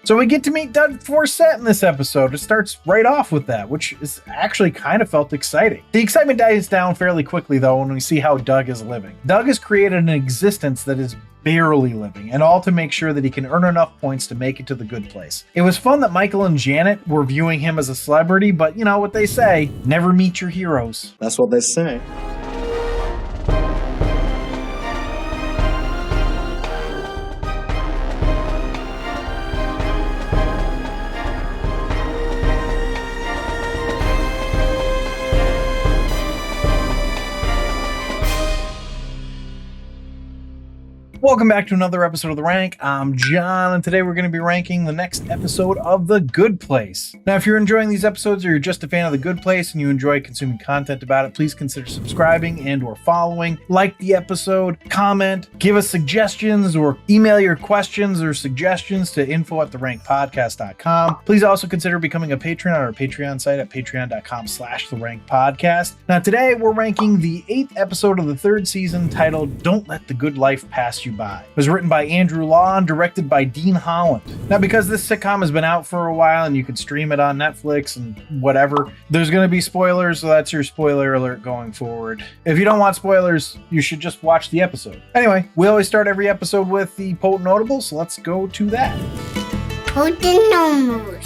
So we get to meet Doug Forcett in this episode. It starts right off with that, which is actually kind of felt exciting. The excitement dies down fairly quickly though when we see how Doug is living. Doug has created an existence that is barely living, and all to make sure that he can earn enough points to make it to the good place. It was fun that Michael and Janet were viewing him as a celebrity, but you know what they say, never meet your heroes. That's what they say. Welcome back to another episode of The Rank. I'm John, and today we're going to be ranking the next episode of The Good Place. Now, if you're enjoying these episodes or you're just a fan of The Good Place and you enjoy consuming content about it, please consider subscribing and or following. Like the episode, comment, give us suggestions, or email your questions or suggestions to info@therankpodcast.com. Please also consider becoming a patron on our Patreon site at patreon.com/therankpodcast. Now, today we're ranking the 8th episode of the 3rd season titled Don't Let the Good Life Pass You By. It was written by Andrew Law and directed by Dean Holland. Now, because this sitcom has been out for a while and you can stream it on Netflix and whatever, there's going to be spoilers, so that's your spoiler alert going forward. If you don't want spoilers, you should just watch the episode. Anyway, we always start every episode with the Potent Notables, so let's go to that. Potent Notables.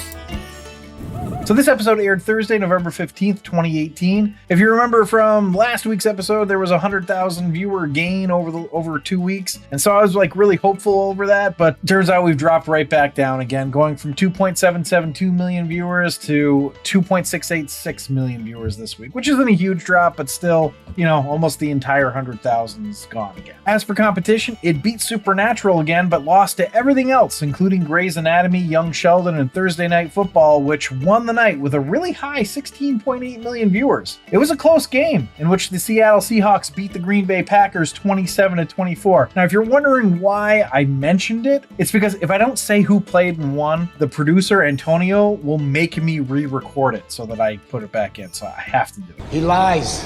So this episode aired Thursday, November 15th, 2018. If you remember from last week's episode, there was a 100,000 viewer gain over 2 weeks. And so I was like really hopeful over that, but turns out we've dropped right back down again, going from 2.772 million viewers to 2.686 million viewers this week, which isn't a huge drop, but still, you know, almost the entire 100,000 is gone again. As for competition, it beat Supernatural again, but lost to everything else, including Grey's Anatomy, Young Sheldon, and Thursday Night Football, which won the night with a really high 16.8 million viewers. It was a close game in which the Seattle Seahawks beat the Green Bay Packers 27-24. Now, if you're wondering why I mentioned it, it's because if I don't say who played and won, the producer Antonio will make me re-record it so that I put it back in, so I have to do it. He lies.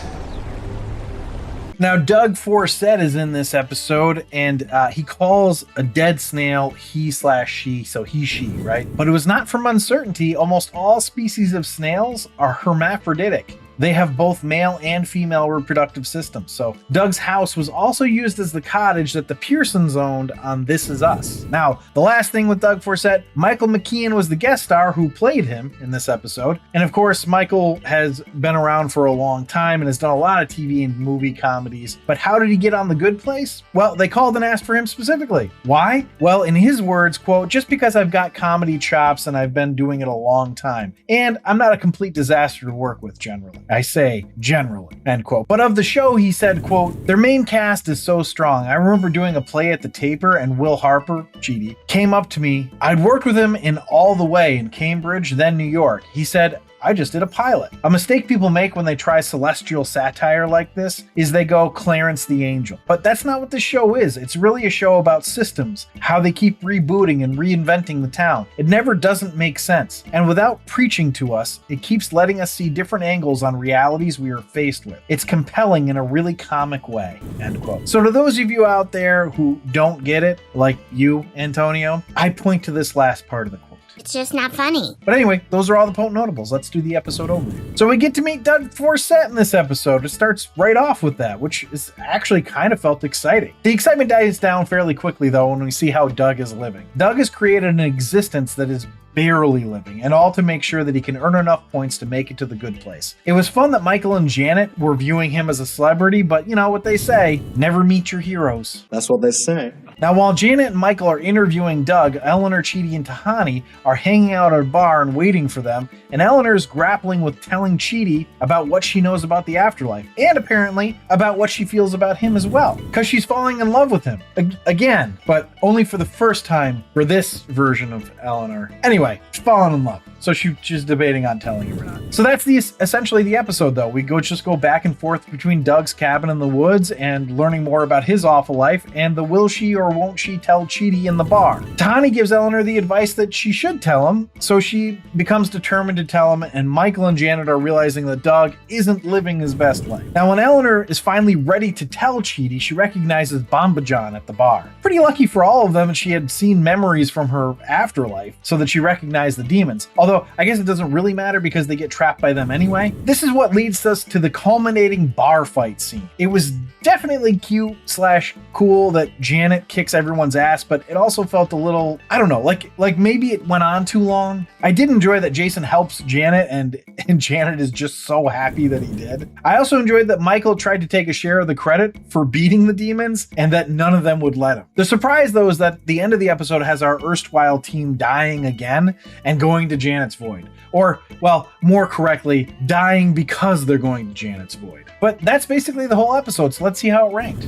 Now, Doug Forcett is in this episode, and he calls a dead snail he/she, so he/she, right? But it was not from uncertainty. Almost all species of snails are hermaphroditic. They have both male and female reproductive systems. So Doug's house was also used as the cottage that the Pearsons owned on This Is Us. Now, the last thing with Doug Forcett, Michael McKean was the guest star who played him in this episode. And of course, Michael has been around for a long time and has done a lot of TV and movie comedies. But how did he get on The Good Place? Well, they called and asked for him specifically. Why? Well, in his words, quote, just because I've got comedy chops and I've been doing it a long time. And I'm not a complete disaster to work with generally. I say generally, end quote. But of the show, he said, quote, their main cast is so strong. I remember doing a play at the Taper and Will Harper, Chidi, came up to me. I'd worked with him in All the Way in Cambridge, then New York. He said, I just did a pilot. A mistake people make when they try celestial satire like this is they go Clarence the Angel. But that's not what this show is. It's really a show about systems, how they keep rebooting and reinventing the town. It never doesn't make sense. And without preaching to us, it keeps letting us see different angles on realities we are faced with. It's compelling in a really comic way, end quote. So to those of you out there who don't get it, like you, Antonio, I point to this last part of the quote. It's just not funny. But anyway, those are all the Potent Notables. Let's do the episode overview. So we get to meet Doug Forcett in this episode. It starts right off with that, which is actually kind of felt exciting. The excitement dies down fairly quickly though when we see how Doug is living. Doug has created an existence that is barely living, and all to make sure that he can earn enough points to make it to the good place. It was fun that Michael and Janet were viewing him as a celebrity, but you know what they say, never meet your heroes. That's what they say. Now, while Janet and Michael are interviewing Doug, Eleanor, Chidi, and Tahani are hanging out at a bar and waiting for them, and Eleanor's grappling with telling Chidi about what she knows about the afterlife, and apparently about what she feels about him as well, because she's falling in love with him again, but only for the first time for this version of Eleanor. Anyway, she's fallen in love. So she's debating on telling him or not. So that's essentially the episode, though. We just go back and forth between Doug's cabin in the woods and learning more about his awful life and the will she or or won't she tell Chidi in the bar? Tahani gives Eleanor the advice that she should tell him, so she becomes determined to tell him, and Michael and Janet are realizing that Doug isn't living his best life. Now, when Eleanor is finally ready to tell Chidi, she recognizes Bamba John at the bar. Pretty lucky for all of them, she had seen memories from her afterlife, so that she recognized the demons. Although, I guess it doesn't really matter because they get trapped by them anyway. This is what leads us to the culminating bar fight scene. It was definitely cute / cool that Janet kicks everyone's ass, but it also felt a little, I don't know, like maybe it went on too long. I did enjoy that Jason helps Janet and Janet is just so happy that he did. I also enjoyed that Michael tried to take a share of the credit for beating the demons and that none of them would let him. The surprise though is that the end of the episode has our erstwhile team dying again and going to Janet's void. Or, well, more correctly, dying because they're going to Janet's void. But that's basically the whole episode, so let's see how it ranked.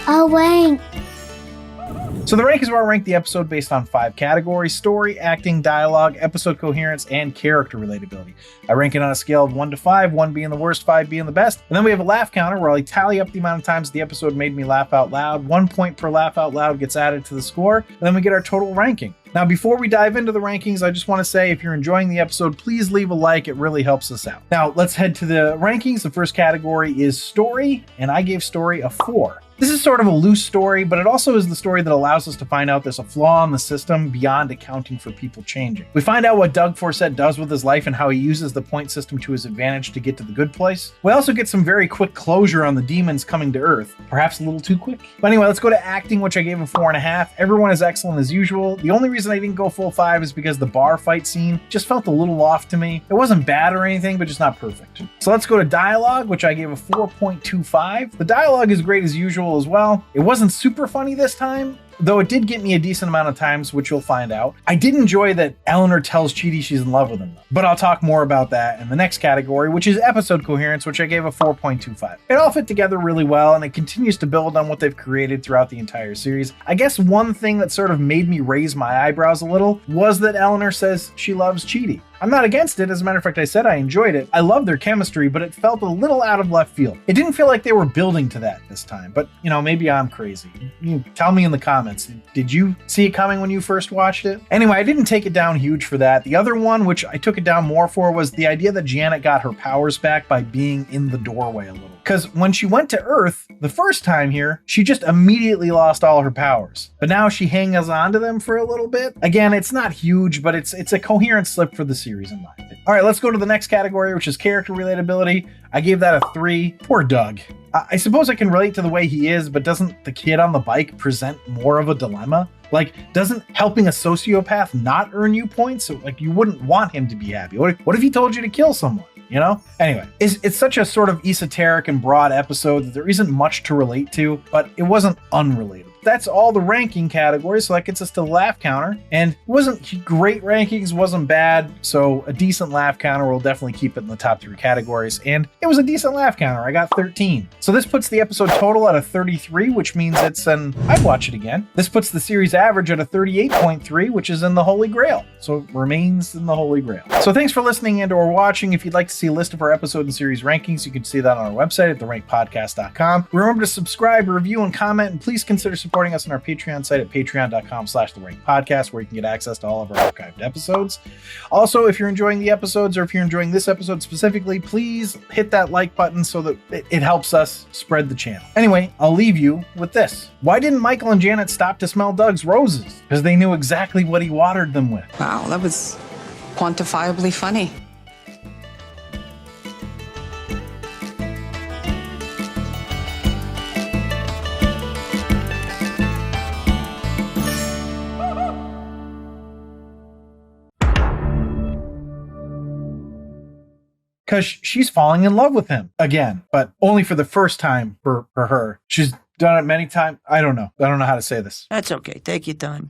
Oh, wait. So the rank is where I rank the episode based on 5 categories: story, acting, dialogue, episode coherence, and character relatability. I rank it on a scale of 1 to 5, 1 being the worst, 5 being the best. And then we have a laugh counter where I tally up the amount of times the episode made me laugh out loud. 1 point per laugh out loud gets added to the score, and then we get our total ranking. Now, before we dive into the rankings, I just want to say if you're enjoying the episode, please leave a like. It really helps us out. Now, let's head to the rankings. The first category is story, and I gave story a 4. This is sort of a loose story, but it also is the story that allows us to find out there's a flaw in the system beyond accounting for people changing. We find out what Doug Forcett does with his life and how he uses the point system to his advantage to get to the good place. We also get some very quick closure on the demons coming to Earth, perhaps a little too quick. But anyway, let's go to acting, which I gave a 4.5. Everyone is excellent as usual. The only reason I didn't go full 5 is because the bar fight scene just felt a little off to me. It wasn't bad or anything, but just not perfect. So let's go to dialogue, which I gave a 4.25. The dialogue is great as usual as well. It wasn't super funny this time, though it did get me a decent amount of times, which you'll find out. I did enjoy that Eleanor tells Chidi she's in love with him, though. But I'll talk more about that in the next category, which is episode coherence, which I gave a 4.25. It all fit together really well, and it continues to build on what they've created throughout the entire series. I guess one thing that sort of made me raise my eyebrows a little was that Eleanor says she loves Chidi. I'm not against it. As a matter of fact, I said I enjoyed it. I love their chemistry, but it felt a little out of left field. It didn't feel like they were building to that this time, but maybe I'm crazy. You tell me in the comments. Did you see it coming when you first watched it? Anyway, I didn't take it down huge for that. The other one, which I took it down more for, was the idea that Janet got her powers back by being in the doorway a little. Because when she went to Earth the first time here, she just immediately lost all her powers. But now she hangs on to them for a little bit. Again, it's not huge, but it's a coherent slip for the series in my opinion. All right, let's go to the next category, which is character relatability. I gave that a 3. Poor Doug. I suppose I can relate to the way he is, but doesn't the kid on the bike present more of a dilemma? Like, doesn't helping a sociopath not earn you points? Like, you wouldn't want him to be happy. What if he told you to kill someone? Anyway, it's such a sort of esoteric and broad episode that there isn't much to relate to, but it wasn't unrelated. That's all the ranking categories, so that gets us to the laugh counter. And it wasn't great rankings, wasn't bad, so a decent laugh counter will definitely keep it in the top 3 categories. And it was a decent laugh counter. I got 13. So this puts the episode total at a 33, which means it's I'd watch it again. This puts the series average at a 38.3, which is in the Holy Grail. So it remains in the Holy Grail. So thanks for listening and or watching. If you'd like to see a list of our episode and series rankings, you can see that on our website at therankpodcast.com. Remember to subscribe, review, and comment, and please consider supporting us on our Patreon site at patreon.com/therankpodcast, where you can get access to all of our archived episodes. Also, if you're enjoying the episodes, or if you're enjoying this episode specifically, please hit that like button so that it helps us spread the channel. Anyway, I'll leave you with this. Why didn't Michael and Janet stop to smell Doug's roses? Because they knew exactly what he watered them with. Wow, that was quantifiably funny. Because she's falling in love with him again, but only for the first time for her. She's done it many times. I don't know how to say this. That's okay. Take your time.